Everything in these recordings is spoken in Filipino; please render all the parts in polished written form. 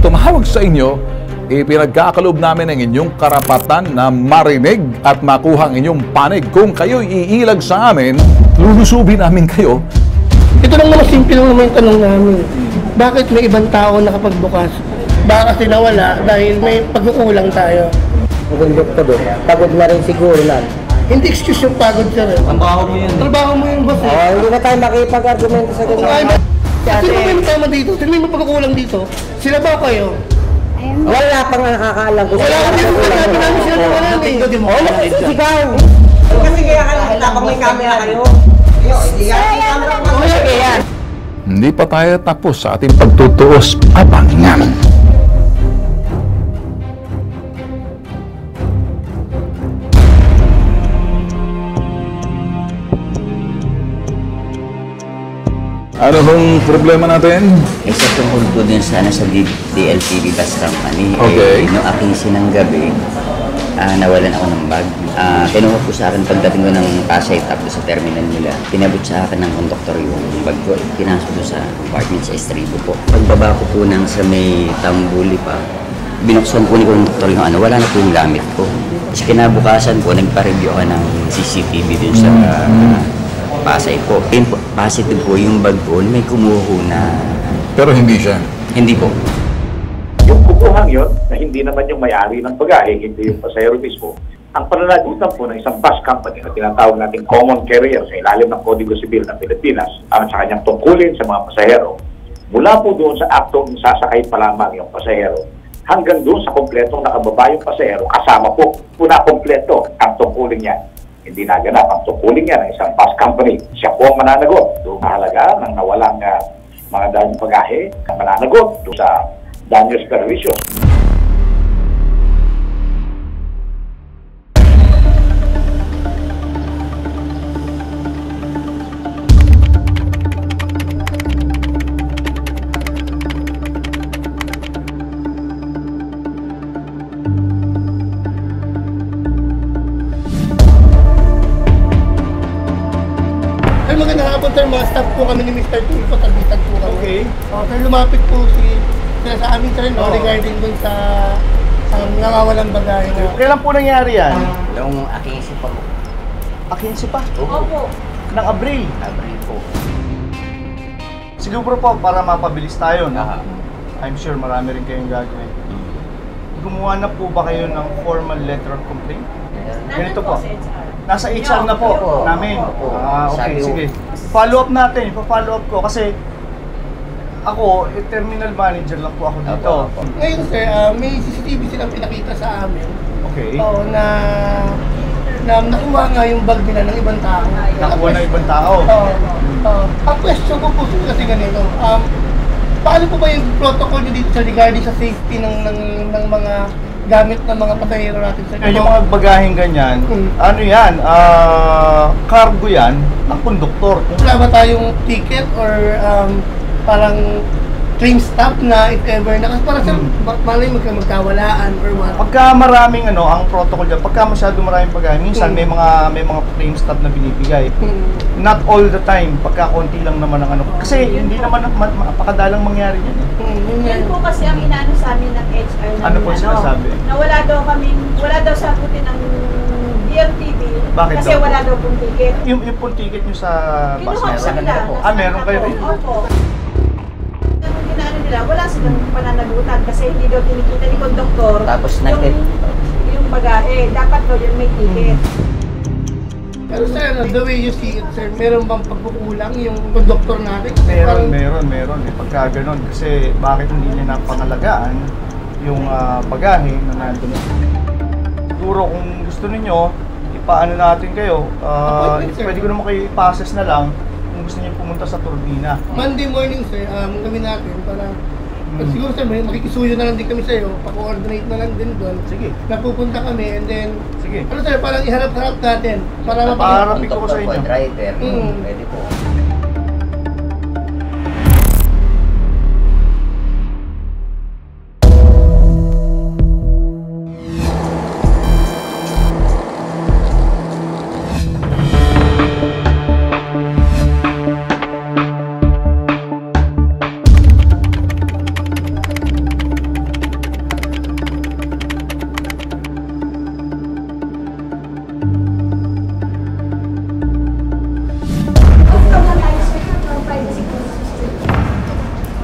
tumawag sa inyo, ipinagkakaloob namin ang inyong karapatan na marinig at makuha ang inyong panig. Kung kayo iilag sa amin, lulusubin namin kayo. Ito lang naman, simple lang naman yung tanong namin. Bakit may ibang tao nakapagbukas? Baka kasi nawala dahil may pagkukulang tayo. Magandang doktor, pagod na rin siguro lang. Hindi excuse yung pagod, sir. Trabaho mo yun. Trabaho mo yun, boss. Hindi na tayo makipag-argumento sa ganyan. Sino ba yung tama dito? Sino may pagkukulang dito? Sila ba kayo? Wala pang nakakaalam ko. Wala kang dito, sabi namin sila na wala eh. Oo, nagsisigaw. Kasi kaya kapag may camera kayo. Hindi kaya. Hindi pa tayo tapos sa ating pagtutuos. Abangan! Ano bang problema natin? Isa tungkol po din sana sa DLTV bus company. Okay. Noong aking sinanggabi, nawalan ako ng bag. Kinuha po sa akin pagdating ko ng Pasay Top sa terminal nila. Pinabot sa akin ng konduktor yung bag ko. Pinasok doon sa apartment sa Estribo po. Pagbaba ko po ng sa may Tambuli pa, binuksan po ni konduktor yung wala na po yung gamit ko. Kasi kinabukasan po, nagpa-review ako ng CCTV din sa Pasay po. Positive po yung bag ko, may kumuho na... Pero hindi siya. Hindi po. Yung kukuhang yun, na hindi naman yung may-ari ng bagahe, hindi yung pasahero mismo, ang pananagutan po ng isang bus company na tinatawag natin common carrier sa ilalim ng Kodigo Sibil ng Pilipinas at sa kanyang tungkulin sa mga pasahero, mula po doon sa aktong sasakay pa lamang yung pasahero, hanggang doon sa kompletong nakababa yung pasahero, kasama po, kompleto ang tungkulin niya. Hindi naganap ang tungkulin niya ng isang bus company. Siya po ang mananagot doon mahalaga ng nawalang mga dalang bagahe, ang mananagot doon sa daños perjuicios. Magandang hapon, sir. Mga staff po kami ni Mr. Tulfo. Tagbitag po kami. Okay. Sir, lumapit po sila sa amin, sir, regarding dun sa nangawalang bagahe na. Kailan po nangyari yan? Noong aking isipan po. Akinsi pa? Opo. Ng Abril. Abril po. Siguro po para mapabilis tayo, no? Aha. I'm sure marami rin kayong gagawin. Gumawa na po ba kayo ng formal letter of complaint? Ganito po. Nasa HR na po namin. Okay, sige. Follow up natin. Pa-follow up ko kasi ako, terminal manager lang po ako dito. Ngayon, sir, may CCTV silang pinakita sa amin. Okay. Oo, na nakuha nga yung bag nila ng ibang tao. Nakuha ng ibang tao? Oo. Ang question ko po kasi ganito, paano po ba yung protocol nyo dito sa regarding sa safety ng mga gamit ng mga pasahero natin sa Yung mga bagaheng ganyan, ano yan, cargo yan ng konduktor. Wala ba tayong ticket or parang train stop na if ever na? Kasi parang malay magkawalaan or what? Pagka maraming ang protocol dyan, pagka masyado maraming pagkain, minsan may mga train stop na binibigay. Not all the time, pagka konti lang naman ang kasi hindi naman napakadalang mangyari yan. Yan po kasi ang inaano sa amin ng HR Ano po sinasabi? Na wala daw sagutin ng DLTV. Bakit Kasi daw? wala daw pong ticket. Yung pong ticket nyo sa bus Kinuha sa meron? nila. Meron kayo rin? Opo. Ang ginaano nila, wala silang pananagutan kasi hindi daw tinikita ni konduktor Tapos yung bagahe. Dapat daw yun may ticket. Pero sir, the way you see it, sir, meron bang pagkukulang yung conductor natin? Meron. Pagka ganun, kasi bakit hindi niya napangalagaan yung bagahe na nandun. Siguro kung gusto ninyo, ipaano natin kayo, pwede ko naman kayo i-passes na lang kung gusto niyo pumunta sa Turbina. Monday morning, sir, gawin natin para siguro sir, makikisuyo na lang din kami sa'yo, pa-coordinate na lang din doon. Sige. Napupunta kami and then, Sige. ano sir, parang iharap-harap natin para Paharapin ko sa inyo. Driver, pwede po.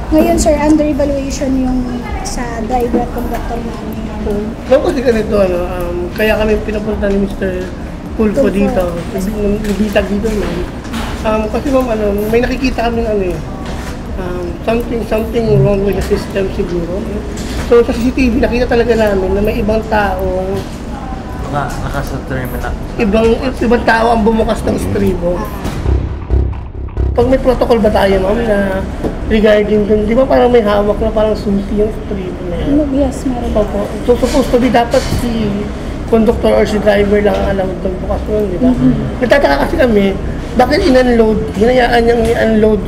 Ngayon sir, under evaluation yung sa driver at conductor namin. Ma'am, kasi ganito, kaya kami pinapunta ni Mr. Pulfo dito, lubitag dito, ma'am. Kasi ma'am, may nakikita kami something wrong with the system siguro. So sa CCTV, nakita talaga namin na may ibang taong Nasa terminal. ibang tao ang bumukas ng estribo. Pag may protocol ba tayo, ma'am, na regarding dun, di ba parang may hawak na parang susi yung estribo na yan? Yes, meron. Opo. So supposed to be dapat si conductor or si driver lang ang allowed magbukas nun, di ba? Nagtataka kasi kami, bakit in-unload, hinayaan niyang i-unload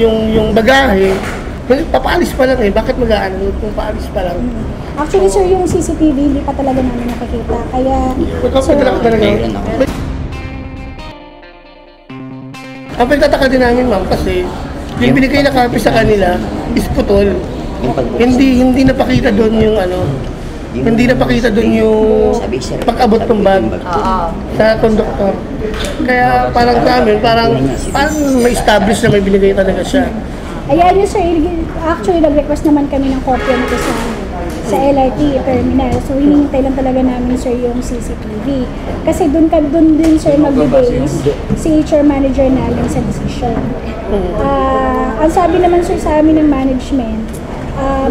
yung bagahe, papaalis pa lang bakit mag-unload kung paalis pa lang? Actually sir, yung CCTV hindi pa talaga namin nakikita. Kaya sir, ang pagtataka din namin, ma'am, kasi yung binigay na copy sa kanila is putol. Hindi napakita doon yung hindi napakita doon yung pag-abot ng bag sa conductor. Kaya parang sa amin, parang may establish na may binigay talaga siya. ayan yun sir, actually nag-request naman kami ng kopya nito sa LRT terminal. So hinihintay lang talaga namin sir yung CCTV. Kasi doon din sir mag-base si HR manager namin sa decision. Ang sabi naman sir sa amin ng management,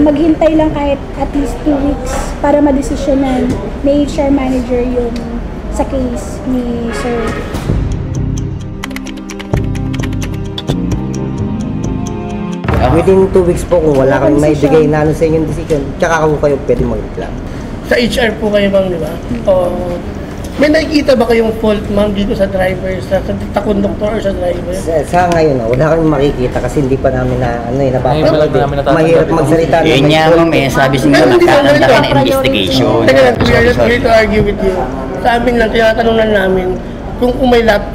maghintay lang kahit at least 2 weeks para madesisyonan ni HR manager yung sa case ni sir. Within 2 weeks po, kung wala kang may bigay na sa inyong decision, tsaka kayo pwede mag-reklamo. Sa HR po kayo, ma'am, di ba? May nakikita ba kayong fault, ma'am, dito sa driver, sa conductor or sa driver? Sa ngayon, wala kang makikita kasi hindi pa namin napapanood. Mahirap magsalita. Yun niya, ma'am, sabi siya magkakanda ka ng investigation. Teka lang, we are not here to argue with you. Sa amin lang, tinatanungan namin kung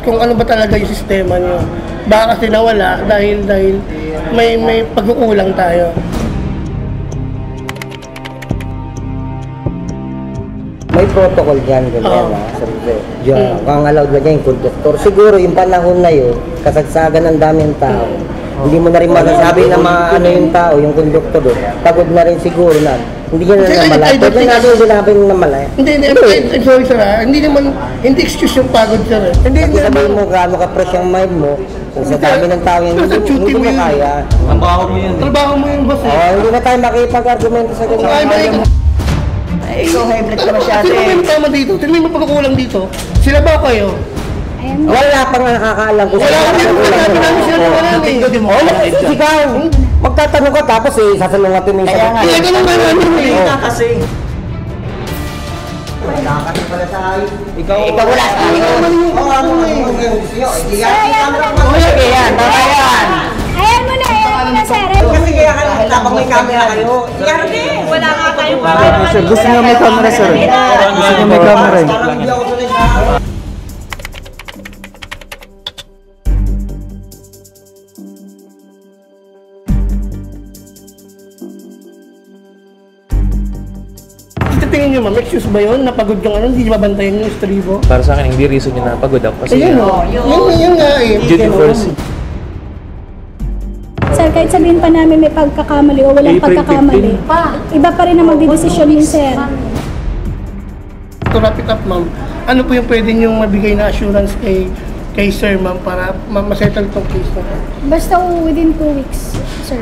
kung ano ba talaga yung sistema niyo. Baka kasi nawala dahil may pagkukulang tayo. May protocol dyan, ganyan kung allowed ba dyan yung conductor. Siguro yung panahon na yun, kasagsagan ng daming tao, hindi mo na rin masasabi na ano yung tao, yung conductor doon. Pagod na rin siguro na. Hindi ka na namalay. Pwede natin sinabi na namalay. Hindi, sorry sir hindi excuse yung pagod sir. Hindi sabihin mo gaano ka-fresh ang mind mo, kung sa dami ng tao yung hindi mo kaya. Trabaho mo yung boss eh. Hindi na tayo makipag-argumento sa ganyan. Ikaw, hybrid ka masyado Sino may tama dito? Sino may mapagkukulang dito? Sila ba kayo? Ayan. Wala pang nakakaalam kung Wala kami namin sila naman eh. Ikaw, magtatanong ka tapos sasalungatin mo yung sagot. Kaya ganun ba namin eh? Kasi nakakati pala sa ayos. Ikaw wala sa akin. Oo, ano yung gusto hindi yan. Ayan mo na sir. Kasi kaya kapag may camera kayo, Wala nga tayong camera. Sir, gusto niya may camera, sir. Gusto niya may camera. hindi ako sunod sa Tingin nyo ma'am, excuse ba yun? Napagod kang hindi mabantayan yung estribo? Para sa akin, hindi reason yun na pagod ako. Kasi Ayun yun nga eh. duty first. Sir, kahit sabihin pa namin may pagkakamali o walang April pagkakamali, iba pa rin ang magdidesisyon yun sir. To wrap it up ma'am, ano po yung pwede nyong mabigay na assurance kay sir ma'am para masettle tong case na to? Basta within 2 weeks, sir.